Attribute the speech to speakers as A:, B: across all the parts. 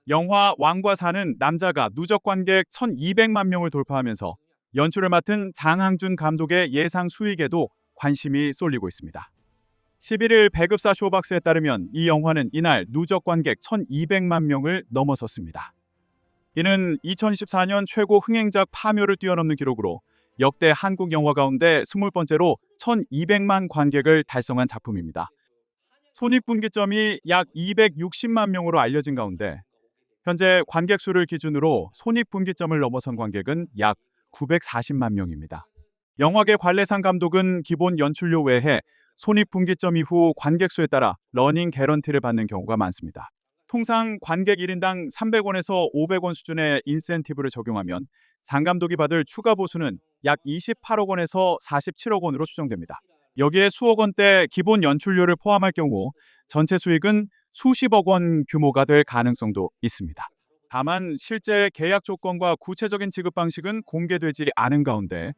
A: 영화 왕과 사는 남자가 누적 관객 1,200만 명을 돌파하면서 연출을 맡은 장항준 감독의 예상 수익에도 관심이 쏠리고 있습니다. 11일 배급사 쇼박스에 따르면 이 영화는 이날 누적 관객 1,200만 명을 넘어섰습니다. 이는 2014년 최고 흥행작 파묘를 뛰어넘는 기록으로 역대 한국 영화 가운데 20번째로 1,200만 관객을 달성한 작품입니다. 손익분기점이 약 260만 명으로 알려진 가운데 현재 관객 수를 기준으로 손익분기점을 넘어선 관객은 약 940만 명입니다. 영화계 관례상 감독은 기본 연출료 외에 손익분기점 이후 관객 수에 따라 러닝 개런티를 받는 경우가 많습니다. 통상 관객 1인당 300원에서 500원 수준의 인센티브를 적용하면 장 감독이 받을 추가 보수는 약 28억 원에서 47억 원으로 추정됩니다. 여기에 수억 원대 기본 연출료를 포함할 경우 전체 수익은 수십억 원 규모가 될 가능성도 있습니다. 다만 실제 계약 조건과 구체적인 지급 방식은 공개되지 않은 가운데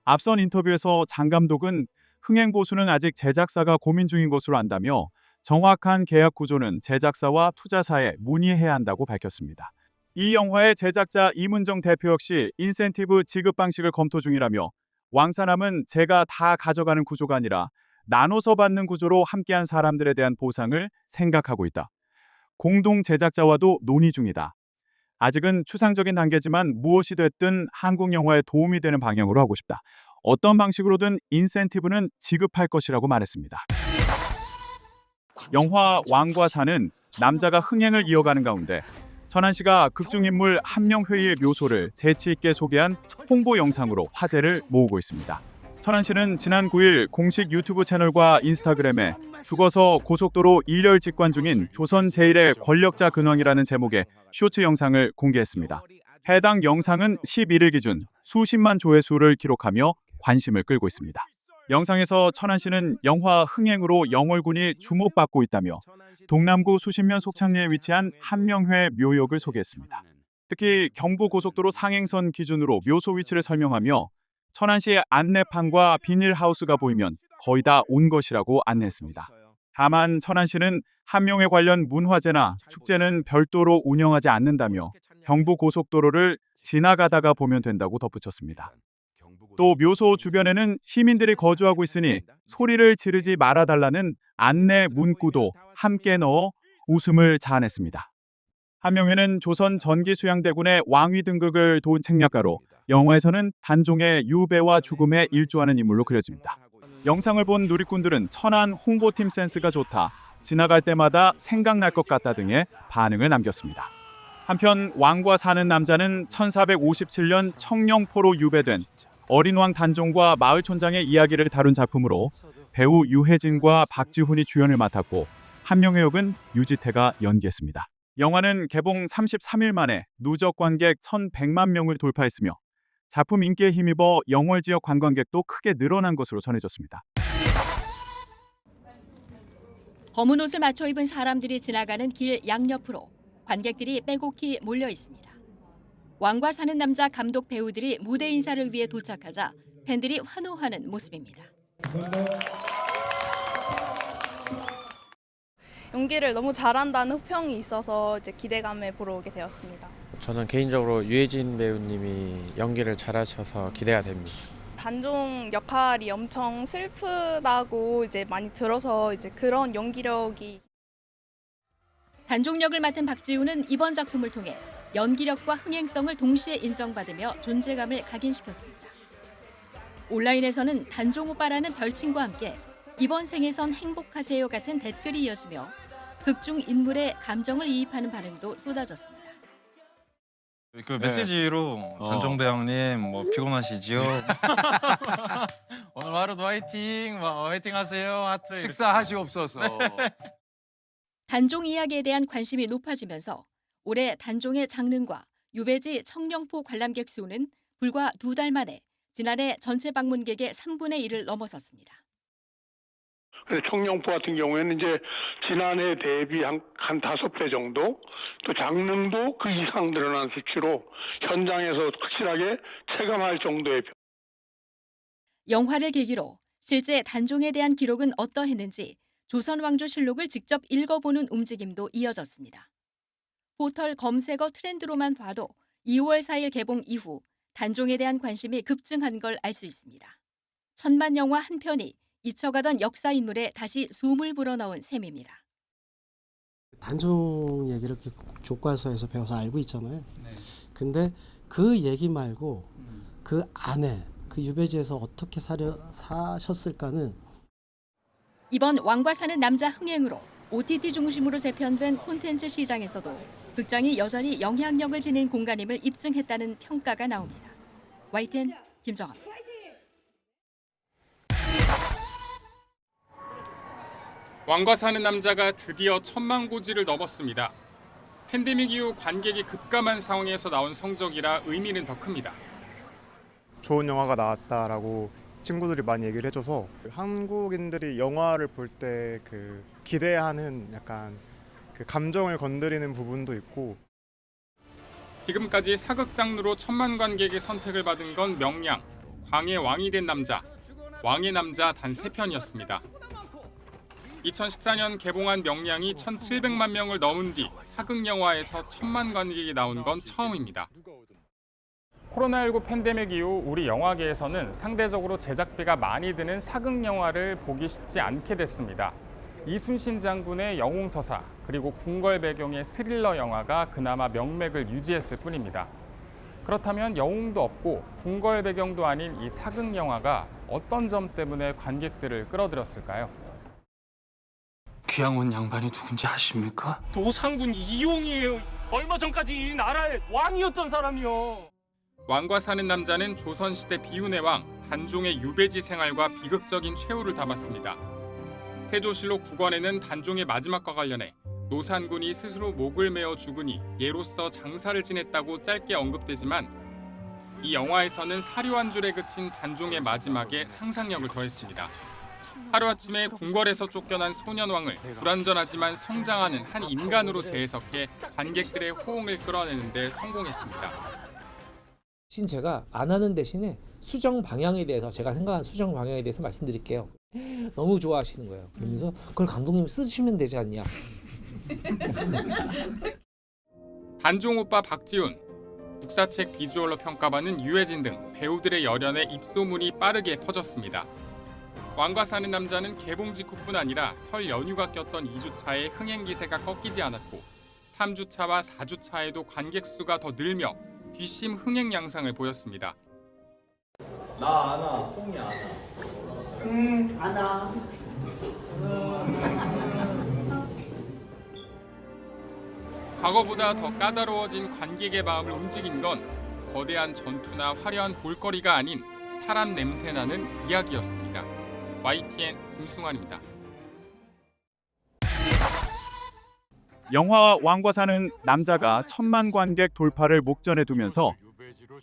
A: 앞선 인터뷰에서 장 감독은 흥행 보수는 아직 제작사가 고민 중인 것으로 안다며 정확한 계약 구조는 제작사와 투자사에 문의해야 한다고 밝혔습니다. 이 영화의 제작자 이문정 대표 역시 인센티브 지급 방식을 검토 중이라며 왕사남은 제가 다 가져가는 구조가 아니라 나눠서 받는 구조로 함께한 사람들에 대한 보상을 생각하고 있다. 공동 제작자와도 논의 중이다. 아직은 추상적인 단계지만 무엇이 됐든 한국 영화에 도움이 되는 방향으로 하고 싶다. 어떤 방식으로든 인센티브는 지급할 것이라고 말했습니다. 영화 왕과 사는 남자가 흥행을 이어가는 가운데 천안시가 극중인물 함명회의의 묘소를 재치 있게 소개한 홍보 영상으로 화제를 모으고 있습니다. 천안시는 지난 9일 공식 유튜브 채널과 인스타그램에 죽어서 고속도로 일렬 직관 중인 조선 제1의 권력자 근황이라는 제목의 쇼츠 영상을 공개했습니다. 해당 영상은 11일 기준 수십만 조회수를 기록하며 관심을 끌고 있습니다. 영상에서 천안시는 영화 흥행으로 영월군이 주목받고 있다며 동남구 수신면 속창리에 위치한 함명회 묘역을 소개했습니다. 특히 경부고속도로 상행선 기준으로 묘소 위치를 설명하며 천안시의 안내판과 비닐하우스가 보이면 거의 다 온 것이라고 안내했습니다. 다만 천안시는 함명회 관련 문화재나 축제는 별도로 운영하지 않는다며 경부고속도로를 지나가다가 보면 된다고 덧붙였습니다. 또 묘소 주변에는 시민들이 거주하고 있으니 소리를 지르지 말아달라는 안내 문구도 함께 넣어 웃음을 자아냈습니다. 함명회는 조선 전기수양대군의 왕위 등극을 도운 책략가로 영화에서는 단종의 유배와 죽음에 일조하는 인물로 그려집니다. 영상을 본 누리꾼들은 천안 홍보팀 센스가 좋다, 지나갈 때마다 생각날 것 같다 등의 반응을 남겼습니다. 한편 왕과 사는 남자는 1457년 청령포로 유배된 어린 왕 단종과 마을촌장의 이야기를 다룬 작품으로 배우 유해진과 박지훈이 주연을 맡았고 함명회 역은 유지태가 연기했습니다. 영화는 개봉 33일 만에 누적 관객 1,100만 명을 돌파했으며 작품 인기에 힘입어 영월 지역 관광객도 크게 늘어난 것으로 전해졌습니다.
B: 검은 옷을 맞춰 입은 사람들이 지나가는 길 양옆으로 관객들이 빼곡히 몰려 있습니다. 왕과 사는 남자 감독 배우들이 무대 인사를 위해 도착하자 팬들이 환호하는 모습입니다.
C: 연기를 너무 잘한다는 호평이 있어서 이제 기대감에 보러 오게 되었습니다.
D: 저는 개인적으로 유해진 배우님이 연기를 잘하셔서 기대가 됩니다.
C: 단종 역할이 엄청 슬프다고 이제 많이 들어서 이제 그런 연기력이
B: 단종 역을 맡은 박지훈은 이번 작품을 통해 연기력과 흥행성을 동시에 인정받으며 존재감을 각인시켰습니다. 온라인에서는 단종 오빠라는 별칭과 함께 이번 생에선 행복하세요 같은 댓글이 이어지며 극중 인물의 감정을 이입하는 반응도 쏟아졌습니다.
E: 그 메시지로 단종대왕님 뭐 피곤하시지요? 오늘 하루도 화이팅! 화이팅 하세요 하트.
F: 식사하시옵소서.
B: 단종 이야기에 대한 관심이 높아지면서 올해 단종의 장릉과 유배지 청령포 관람객 수는 불과 2달 만에 지난해 전체 방문객의 3분의 1을 넘어섰습니다.
G: 청령포 같은 경우에는 이제 지난해 대비 한 5배 정도, 또 장릉도 그 이상 늘어난 수치로 현장에서 확실하게 체감할 정도의.
B: 영화를 계기로 실제 단종에 대한 기록은 어떠했는지 조선왕조실록을 직접 읽어보는 움직임도 이어졌습니다. 포털 검색어 트렌드로만 봐도 2월 4일 개봉 이후 단종에 대한 관심이 급증한 걸 알 수 있습니다. 천만 영화 한 편이 잊혀가던 역사 인물에 다시 숨을 불어넣은 셈입니다.
F: 단종 얘기를 이렇게 교과서에서 배워서 알고 있잖아요. 근데 그 얘기 말고 그 안에 그 유배지에서 어떻게 사셨을까는
B: 이번 왕과 사는 남자 흥행으로 OTT 중심으로 재편된 콘텐츠 시장에서도 극장이 여전히 영향력을 지닌 공간임을 입증했다는 평가가 나옵니다. YTN 김정아입니다.
H: 왕과 사는 남자가 드디어 천만 고지를 넘었습니다. 팬데믹 이후 관객이 급감한 상황에서 나온 성적이라 의미는 더 큽니다.
I: 좋은 영화가 나왔다라고 친구들이 많이 얘기를 해줘서 한국인들이 영화를 볼 때 그 기대하는 약간 그 감정을 건드리는 부분도 있고.
H: 지금까지 사극 장르로 천만 관객의 선택을 받은 건 명량, 광의 왕이 된 남자, 왕의 남자 단 3편이었습니다. 2014년 개봉한 명량이 1,700만 명을 넘은 뒤 사극 영화에서 천만 관객이 나온 건 처음입니다.
J: 코로나19 팬데믹 이후 우리 영화계에서는 상대적으로 제작비가 많이 드는 사극 영화를 보기 쉽지 않게 됐습니다. 이순신 장군의 영웅서사 그리고 궁궐 배경의 스릴러 영화가 그나마 명맥을 유지했을 뿐입니다. 그렇다면 영웅도 없고 궁궐 배경도 아닌 이 사극 영화가 어떤 점 때문에 관객들을 끌어들였을까요?
K: 귀양원 양반이 누군지 아십니까?
L: 도상군 이용이에요. 얼마 전까지 이 나라의 왕이었던 사람이요.
H: 왕과 사는 남자는 조선시대 비운의 왕 단종의 유배지 생활과 비극적인 최후를 담았습니다. 세조실록 9권에는 단종의 마지막과 관련해 노산군이 스스로 목을 메어 죽으니 예로서 장사를 지냈다고 짧게 언급되지만 이 영화에서는 사료 한 줄에 그친 단종의 마지막에 상상력을 더했습니다. 하루아침에 궁궐에서 쫓겨난 소년왕을 불완전하지만 성장하는 한 인간으로 재해석해 관객들의 호응을 끌어내는 데 성공했습니다.
M: 제가 안 하는 대신에 수정 방향에 대해서 제가 생각하는 수정 방향에 대해서 말씀드릴게요. 너무 좋아하시는 거예요. 그러면서 그걸 감독님이 쓰시면 되지 않냐.
H: 단종 오빠 박지훈, 국사책 비주얼로 평가받는 유해진 등 배우들의 열연에 입소문이 빠르게 퍼졌습니다. 왕과 사는 남자는 개봉 직후뿐 아니라 설 연휴가 꼈던 2주차에 흥행 기세가 꺾이지 않았고 3주차와 4주차에도 관객 수가 더 늘며 뒷심 흥행 양상을 보였습니다.
L: 나 아나, 뽕이 아나.
N: 아나.
H: 과거보다 더 까다로워진 관객의 마음을 움직인 건 거대한 전투나 화려한 볼거리가 아닌 사람 냄새나는 이야기였습니다. YTN 김승환입니다.
A: 영화 왕과 사는 남자가 천만 관객 돌파를 목전에 두면서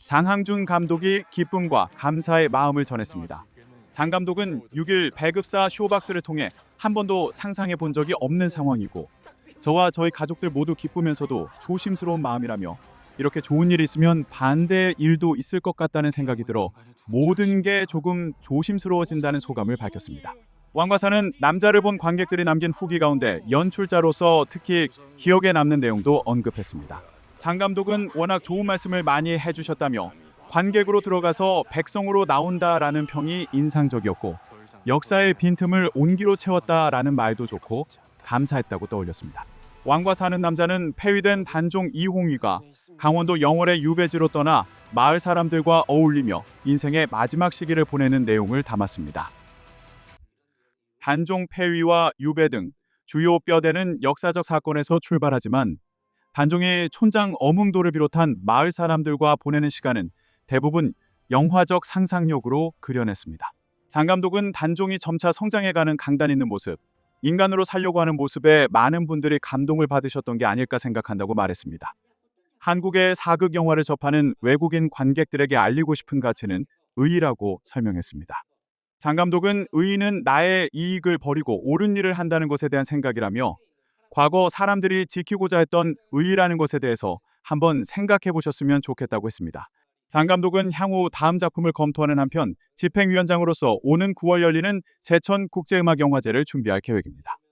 A: 장항준 감독이 기쁨과 감사의 마음을 전했습니다. 장 감독은 6일 배급사 쇼박스를 통해 한 번도 상상해 본 적이 없는 상황이고 저와 저희 가족들 모두 기쁘면서도 조심스러운 마음이라며 이렇게 좋은 일이 있으면 반대의 일도 있을 것 같다는 생각이 들어 모든 게 조금 조심스러워진다는 소감을 밝혔습니다. 왕과 사는 남자를 본 관객들이 남긴 후기 가운데 연출자로서 특히 기억에 남는 내용도 언급했습니다. 장 감독은 워낙 좋은 말씀을 많이 해주셨다며 관객으로 들어가서 백성으로 나온다라는 평이 인상적이었고 역사의 빈틈을 온기로 채웠다라는 말도 좋고 감사했다고 떠올렸습니다. 왕과 사는 남자는 폐위된 단종 이홍위가 강원도 영월의 유배지로 떠나 마을 사람들과 어울리며 인생의 마지막 시기를 보내는 내용을 담았습니다. 단종 폐위와 유배 등 주요 뼈대는 역사적 사건에서 출발하지만 단종의 촌장 어뭉도를 비롯한 마을 사람들과 보내는 시간은 대부분 영화적 상상력으로 그려냈습니다. 장 감독은 단종이 점차 성장해가는 강단 있는 모습, 인간으로 살려고 하는 모습에 많은 분들이 감동을 받으셨던 게 아닐까 생각한다고 말했습니다. 한국의 사극 영화를 접하는 외국인 관객들에게 알리고 싶은 가치는 의의라고 설명했습니다. 장 감독은 의의는 나의 이익을 버리고 옳은 일을 한다는 것에 대한 생각이라며 과거 사람들이 지키고자 했던 의의라는 것에 대해서 한번 생각해 보셨으면 좋겠다고 했습니다. 장 감독은 향후 다음 작품을 검토하는 한편 집행위원장으로서 오는 9월 열리는 제천 국제음악영화제를 준비할 계획입니다.